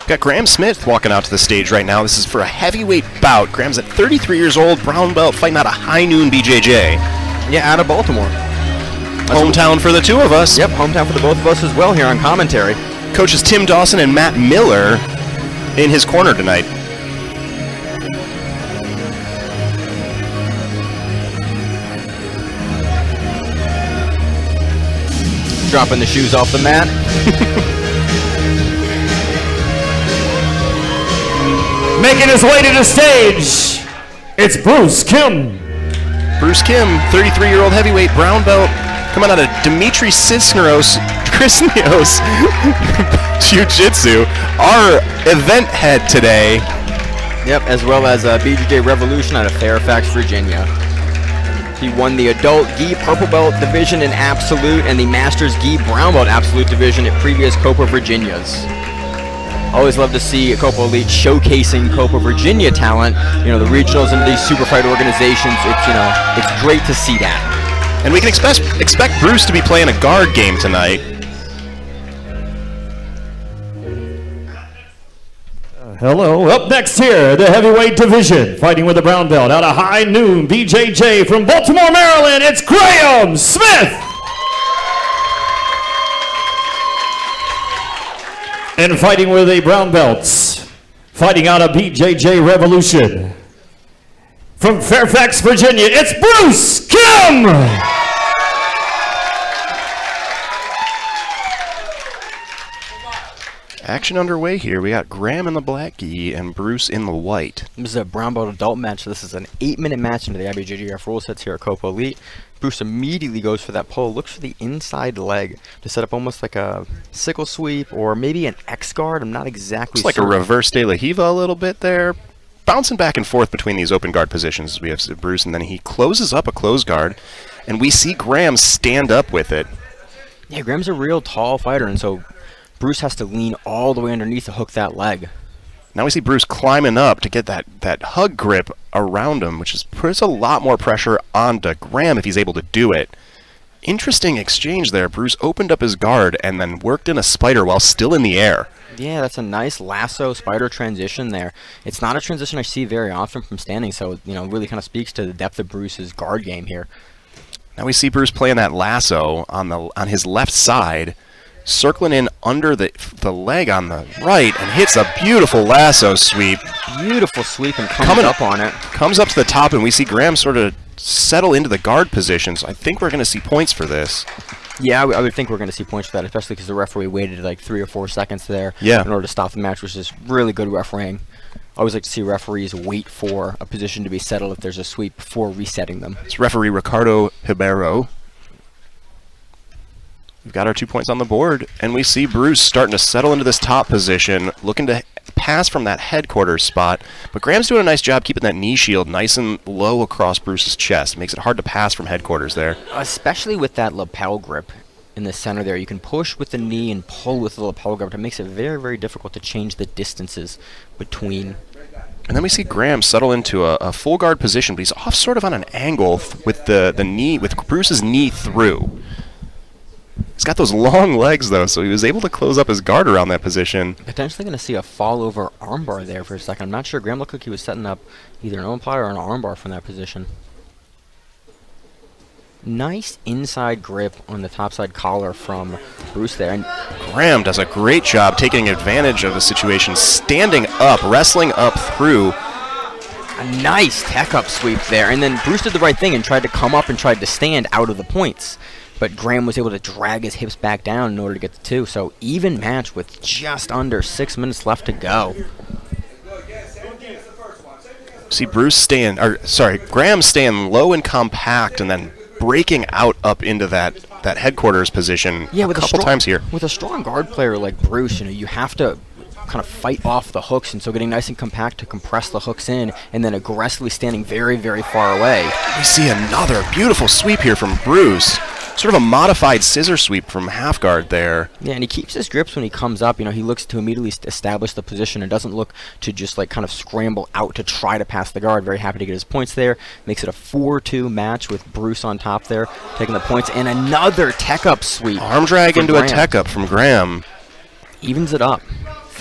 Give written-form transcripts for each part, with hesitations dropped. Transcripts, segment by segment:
Got Graham Smith walking out to the stage right now. This is for a heavyweight bout. Graham's at 33 years old, brown belt, fighting out of High Noon BJJ. Yeah, out of Baltimore. Hometown for the two of us. Yep, hometown for the both of us as well here on commentary. Coaches Tim Dawson and Matt Miller in his corner tonight. Dropping the shoes off the mat. Making his way to the stage, it's Bruce Kim. Bruce Kim, 33-year-old heavyweight brown belt, coming out of Dimitri Chrisos Jiu-Jitsu, our event head today. Yep, as well as BJJ Revolution out of Fairfax, Virginia. He won the adult gi purple belt division in absolute and the masters gi brown belt absolute division at previous Copa Virginias. Always love to see Copa Elite showcasing Copa Virginia talent. You know, the regionals and these super fight organizations. It's great to see that. And we can expect Bruce to be playing a guard game tonight. Hello. Up next here, the heavyweight division, fighting with the brown belt out of High Noon BJJ from Baltimore, Maryland. It's Graham Smith. And fighting with the brown belts, fighting out of BJJ Revolution. From Fairfax, Virginia, it's Bruce Kim! Action underway here. We got Graham in the black gi and Bruce in the white. This is a brown belt adult match. This is an 8-minute match into the IBJJF rule sets here at Copa Elite. Bruce immediately goes for that pull, looks for the inside leg to set up almost like a sickle sweep or maybe an X guard. I'm not exactly It's certain. like a reverse de la Hiva a little bit there. Bouncing back and forth between these open guard positions. We have Bruce, and then he closes up a closed guard, and we see Graham stand up with it. Yeah, Graham's a real tall fighter, and so Bruce has to lean all the way underneath to hook that leg. Now we see Bruce climbing up to get that hug grip around him, which puts a lot more pressure onto Graham if he's able to do it. Interesting exchange there. Bruce opened up his guard and then worked in a spider while still in the air. Yeah, that's a nice lasso spider transition there. It's not a transition I see very often from standing, so really kind of speaks to the depth of Bruce's guard game here. Now we see Bruce playing that lasso on his left side, circling in under the leg on the right, and hits a beautiful lasso sweep. Beautiful sweep and coming up on it. Comes up to the top, and we see Graham sort of settle into the guard position, so I think we're going to see points for this. Yeah, I would think we're going to see points for that, especially because the referee waited like 3 or 4 seconds there in order to stop the match, which is really good refereeing. I always like to see referees wait for a position to be settled if there's a sweep before resetting them. It's referee Ricardo Ribeiro. We've got our 2 points on the board, and we see Bruce starting to settle into this top position, looking to pass from that headquarters spot. But Graham's doing a nice job keeping that knee shield nice and low across Bruce's chest. Makes it hard to pass from headquarters there. Especially with that lapel grip in the center there. You can push with the knee and pull with the lapel grip. It makes it very, very difficult to change the distances between. And then we see Graham settle into a full guard position, but he's off sort of on an angle with the knee, with Bruce's knee through. He's got those long legs, though, so he was able to close up his guard around that position. Potentially going to see a fall-over armbar there for a second. I'm not sure. Graham looked like he was setting up either an open or an armbar from that position. Nice inside grip on the topside collar from Bruce there. And Graham does a great job taking advantage of the situation, standing up, wrestling up through. A nice tech-up sweep there. And then Bruce did the right thing and tried to come up and tried to stand out of the points. But Graham was able to drag his hips back down in order to get the 2. So even match with just under 6 minutes left to go. See Graham staying low and compact and then breaking out up into that headquarters position a couple times here. With a strong guard player like Bruce, you have to kind of fight off the hooks, and so getting nice and compact to compress the hooks in and then aggressively standing very, very far away. We see another beautiful sweep here from Bruce. Sort of a modified scissor sweep from half guard there. Yeah, and he keeps his grips when he comes up. He looks to immediately establish the position and doesn't look to just like kind of scramble out to try to pass the guard. Very happy to get his points there. Makes it a 4-2 match with Bruce on top there, taking the points, and another tech up sweep. Arm drag into a tech up from Graham. Evens it up.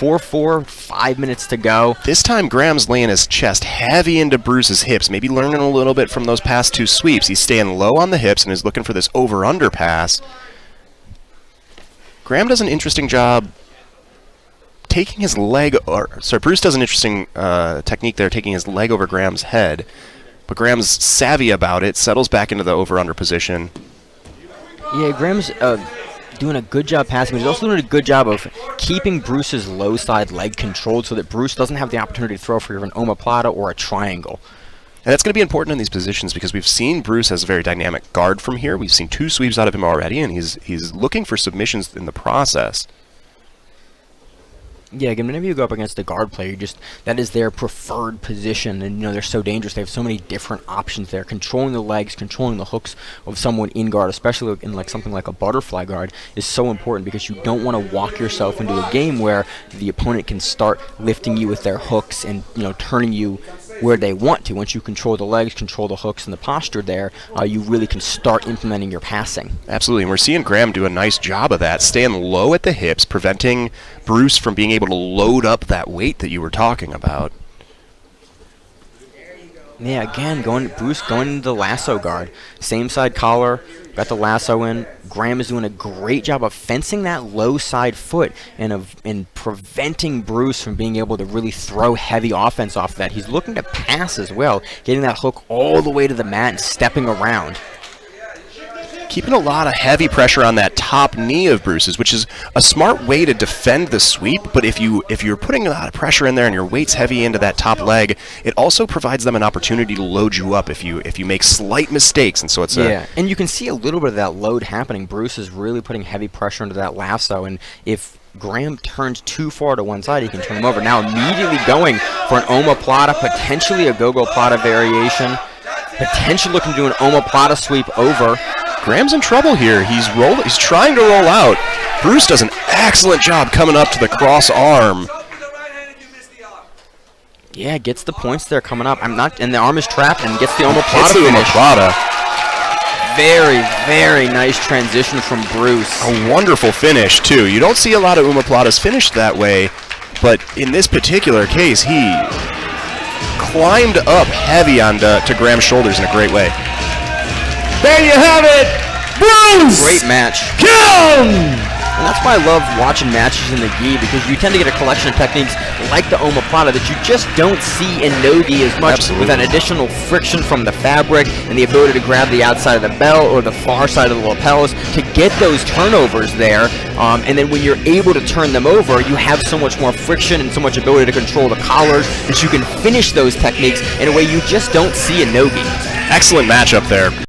4-4, 5 minutes to go. This time, Graham's laying his chest heavy into Bruce's hips, maybe learning a little bit from those past 2 sweeps. He's staying low on the hips and is looking for this over-under pass. Graham does an interesting job taking his leg, Bruce does an interesting technique there, taking his leg over Graham's head. But Graham's savvy about it, settles back into the over-under position. Yeah, Graham's doing a good job passing, but he's also doing a good job of keeping Bruce's low side leg controlled so that Bruce doesn't have the opportunity to throw for either an omoplata or a triangle. And that's going to be important in these positions because we've seen Bruce as a very dynamic guard from here. We've seen 2 sweeps out of him already, and he's looking for submissions in the process. Yeah, again, whenever you go up against a guard player, that is their preferred position, and they're so dangerous. They have so many different options there. Controlling the legs, controlling the hooks of someone in guard, especially in like something like a butterfly guard, is so important because you don't want to walk yourself into a game where the opponent can start lifting you with their hooks and turning you where they want to. Once you control the legs, control the hooks, and the posture there, you really can start implementing your passing. Absolutely, and we're seeing Graham do a nice job of that, staying low at the hips, preventing Bruce from being able to load up that weight that you were talking about. Yeah, again, Bruce going into the lasso guard. Same side collar, got the lasso in. Graham is doing a great job of fencing that low side foot and preventing Bruce from being able to really throw heavy offense off of that. He's looking to pass as well, getting that hook all the way to the mat and stepping around. Keeping a lot of heavy pressure on that top knee of Bruce's, which is a smart way to defend the sweep, but if you're putting a lot of pressure in there and your weight's heavy into that top leg, it also provides them an opportunity to load you up if you make slight mistakes, and so it's and you can see a little bit of that load happening. Bruce is really putting heavy pressure into that lasso, and if Graham turns too far to one side, he can turn him over. Now immediately going for an omoplata, potentially a gogoplata variation, potentially looking to do an omoplata sweep over. Graham's in trouble here. He's trying to roll out. Bruce does an excellent job coming up to the cross arm. Yeah, gets the points there coming up. And the arm is trapped and gets the omoplata Hits the finish. omoplata. Very, very nice transition from Bruce. A wonderful finish, too. You don't see a lot of omoplatas finished that way, but in this particular case, he climbed up heavy to Graham's shoulders in a great way. There you have it, Bruce! Great match. Yoon! And that's why I love watching matches in the gi, because you tend to get a collection of techniques like the omoplata that you just don't see in no-gi as much. Absolutely. With that additional friction from the fabric and the ability to grab the outside of the belt or the far side of the lapels to get those turnovers there. And then when you're able to turn them over, you have so much more friction and so much ability to control the collars that you can finish those techniques in a way you just don't see in no-gi. Excellent matchup there.